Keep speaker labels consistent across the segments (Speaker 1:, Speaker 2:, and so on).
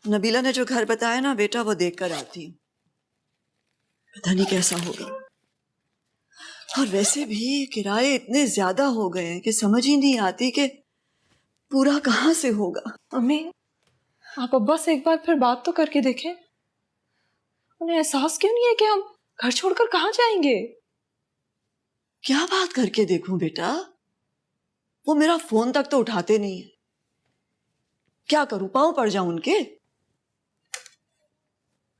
Speaker 1: नबीला ने जो घर बताया ना बेटा, वो देख कर आती हूँ, पता नहीं कैसा होगा। और वैसे भी किराए इतने ज्यादा हो गए हैं कि समझ ही नहीं आती कि पूरा कहाँ से होगा।
Speaker 2: अम्मी, आप अब्बा से एक बार फिर बात तो करके देखें। उन्हें एहसास क्यों नहीं है कि हम घर छोड़कर कहाँ जाएंगे?
Speaker 1: क्या बात करके देखूं बेटा, वो मेरा फोन तक तो उठाते नहीं है। क्या करूं, पांव पड़ जाऊं उनके?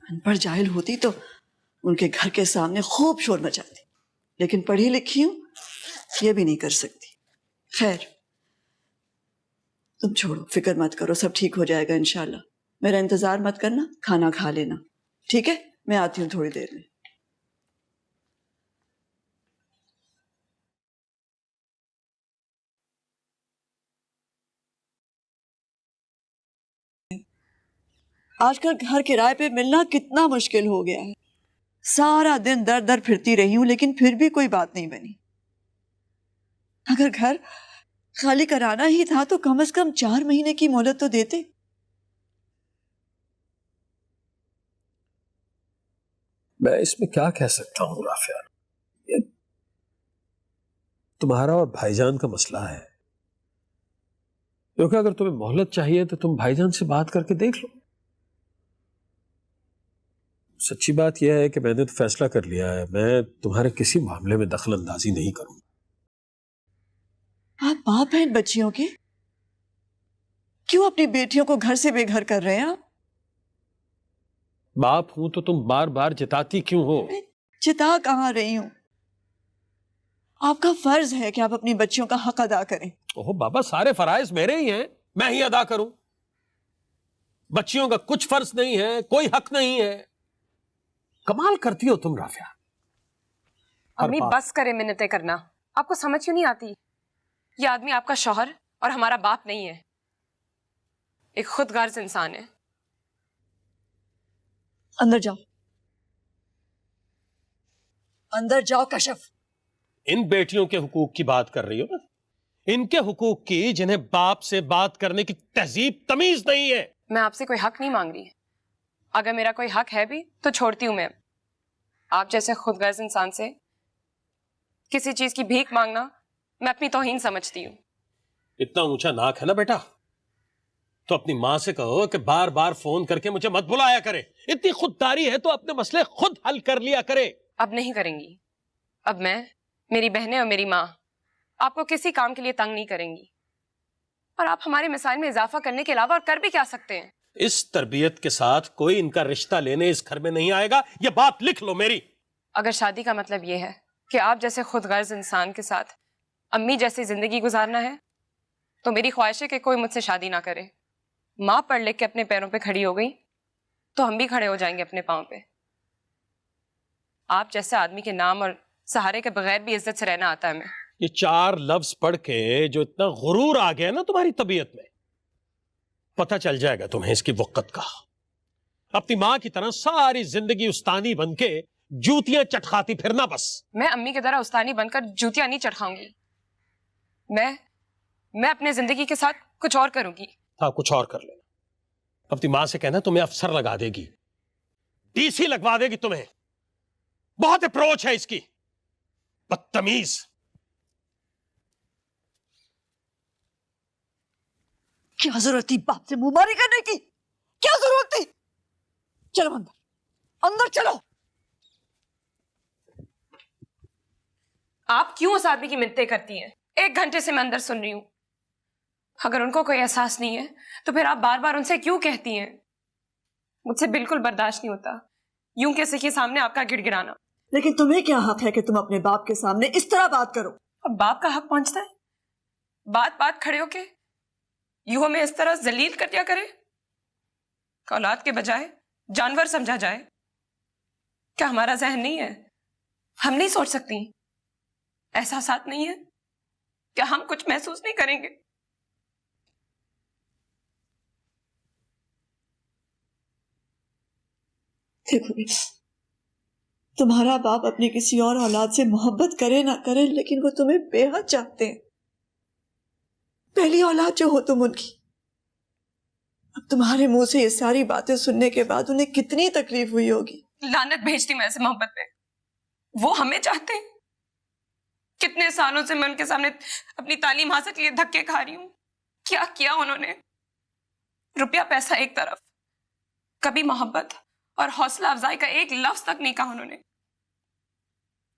Speaker 1: अनपढ़ जाहिल होती तो उनके घर के सामने खूब शोर मचाती, लेकिन पढ़ी लिखी हूं, ये भी नहीं कर सकती। खैर तुम छोड़ो, फिक्र मत करो, सब ठीक हो जाएगा इंशाल्लाह। मेरा इंतजार मत करना, खाना खा लेना, ठीक है? मैं आती हूँ थोड़ी देर में। आजकल घर किराए पे मिलना कितना मुश्किल हो गया है। सारा दिन दर दर फिरती रही हूं, लेकिन फिर भी कोई बात नहीं बनी। अगर घर खाली कराना ही था तो कम से कम 4 महीने की मोहलत तो देते।
Speaker 3: मैं इसमें क्या कह सकता हूँ राफिया, ये तुम्हारा और भाईजान का मसला है, क्योंकि अगर तुम्हें मोहलत चाहिए तो तुम भाईजान से बात करके देख लो। सच्ची बात यह है कि मैंने तो फैसला कर लिया है, मैं तुम्हारे किसी मामले में दखल अंदाजी नहीं करूंगा।
Speaker 1: आप बाप हैं इन बच्चियों के, क्यों अपनी बेटियों को घर से बेघर कर रहे हैं आप?
Speaker 3: बाप हूं तो तुम बार बार जिताती क्यों हो?
Speaker 1: मैं चिता कहाँ रही हूं? आपका फर्ज है कि आप अपनी बच्चियों का हक अदा करें।
Speaker 3: ओह बाबा, सारे फराइज मेरे ही हैं, मैं ही अदा करूं? बच्चियों का कुछ फर्ज नहीं है, कोई हक नहीं है। कमाल करती हो तुम राफिया।
Speaker 2: अम्मी बस करे मिन्नतें करना, आपको समझ क्यों नहीं आती? ये आदमी आपका शौहर और हमारा बाप नहीं है, एक खुदगार्ज इंसान है।
Speaker 1: अंदर जाओ, अंदर जाओ कशफ।
Speaker 3: इन बेटियों के हुकूक की बात कर रही हो ना? इनके हुकूक की जिन्हें बाप से बात करने की तहजीब तमीज नहीं है।
Speaker 2: मैं आपसे कोई हक नहीं मांग रही, अगर मेरा कोई हक है भी तो छोड़ती हूं मैं। आप जैसे खुदगर्ज इंसान से किसी चीज की भीख मांगना मैं अपनी तौहीन समझती हूँ।
Speaker 3: इतना ऊंचा नाक है ना बेटा, तो अपनी मां से कहो कि बार बार फोन करके मुझे मत बुलाया करे। इतनी खुददारी है तो अपने मसले खुद हल कर लिया करे।
Speaker 2: अब नहीं करेंगी। अब मैं, मेरी बहनें और मेरी माँ आपको किसी काम के लिए तंग नहीं करेंगी, और आप हमारे मिसाइल में इजाफा करने के अलावा और कर भी क्या सकते हैं?
Speaker 3: इस तरबियत के साथ कोई इनका रिश्ता लेने इस घर में नहीं आएगा, ये बात लिख लो मेरी।
Speaker 2: अगर शादी का मतलब ये है कि आप जैसे खुदगर्ज इंसान के साथ अम्मी जैसी जिंदगी गुजारना है, तो मेरी ख्वाहिश है कि कोई मुझसे शादी ना करे। माँ पढ़ लिख के अपने पैरों पे खड़ी हो गई तो हम भी खड़े हो जाएंगे अपने पाँव पे। आप जैसे आदमी के नाम और सहारे के बगैर भी इज्जत से रहना आता है हमें।
Speaker 3: ये 4 लफ्ज पढ़ के जो इतना गुरूर आ गया ना तुम्हारी तबीयत में, पता चल जाएगा तुम्हें इसकी वक़्त का। अपनी माँ की तरह सारी जिंदगी उस्तानी बन के जूतियां चटखाती फिरना बस।
Speaker 2: मैं अम्मी की तरह उस्तानी बनकर जूतियां नहीं चटखाऊंगी। मैं अपने जिंदगी के साथ कुछ और करूंगी।
Speaker 3: हाँ, कुछ और कर लेना। अपनी माँ से कहना तुम्हें अफसर लगा देगी, डीसी लगवा देगी तुम्हें। बहुत अप्रोच है इसकी, बदतमीज।
Speaker 1: क्या जरूरत थी बाप से मुंहमारी करने की? क्या जरूरत थी? चलो अंदर, अंदर चलो।
Speaker 2: आप क्यों उस आदमी की मिन्नतें करती हैं? 1 घंटे से मैं अंदर सुन रही हूं। अगर उनको कोई एहसास नहीं है तो फिर आप बार बार उनसे क्यों कहती हैं? मुझसे बिल्कुल बर्दाश्त नहीं होता यूं किसी के सामने आपका गिड़गिड़ाना।
Speaker 1: लेकिन तुम्हें क्या हक है कि तुम अपने बाप के सामने इस तरह बात करो?
Speaker 2: अब बाप का हक पहुंचता है बात बात खड़े होके यूं हमें इस तरह जलील कर दिया करे? औलाद के बजाय जानवर समझा जाए? क्या हमारा जहन नहीं है? हम नहीं सोच सकती? एहसासात नहीं है? क्या हम कुछ महसूस नहीं करेंगे?
Speaker 1: देखो बेटा, तुम्हारा बाप अपनी किसी और औलाद से मोहब्बत करे ना करे, लेकिन वो तुम्हें बेहद चाहते हैं। पहली औलाद जो हो तुम उनकी। اب تمہارے منہ سے یہ ساری باتیں سننے کے بعد انہیں کتنی تکلیف ہوئی ہوگی.
Speaker 2: لعنت بھیجتی میں ایسے محبت پہ. وہ ہمیں چاہتے ہیں. کتنے سالوں سے میں ان کے سامنے اپنی تعلیم حاصل کے لیے دھکے کھا رہی ہوں. کیا کیا انہوں نے؟ روپیہ پیسہ ایک طرف، کبھی محبت اور حوصلہ افزائی کا ایک لفظ تک نہیں کہا انہوں نے.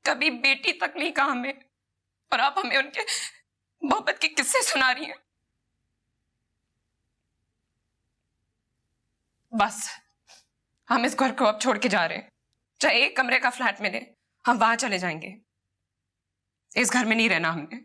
Speaker 2: کبھی بیٹی تک نہیں کہا ہمیں، اور آپ ہمیں ان کے محبت کے قصے سنا رہی ہیں. بس ہم اس گھر کو اب چھوڑ کے جا رہے ہیں. چاہے ایک کمرے کا فلیٹ ملے ہم وہاں چلے جائیں گے. اس گھر میں نہیں رہنا ہم نے.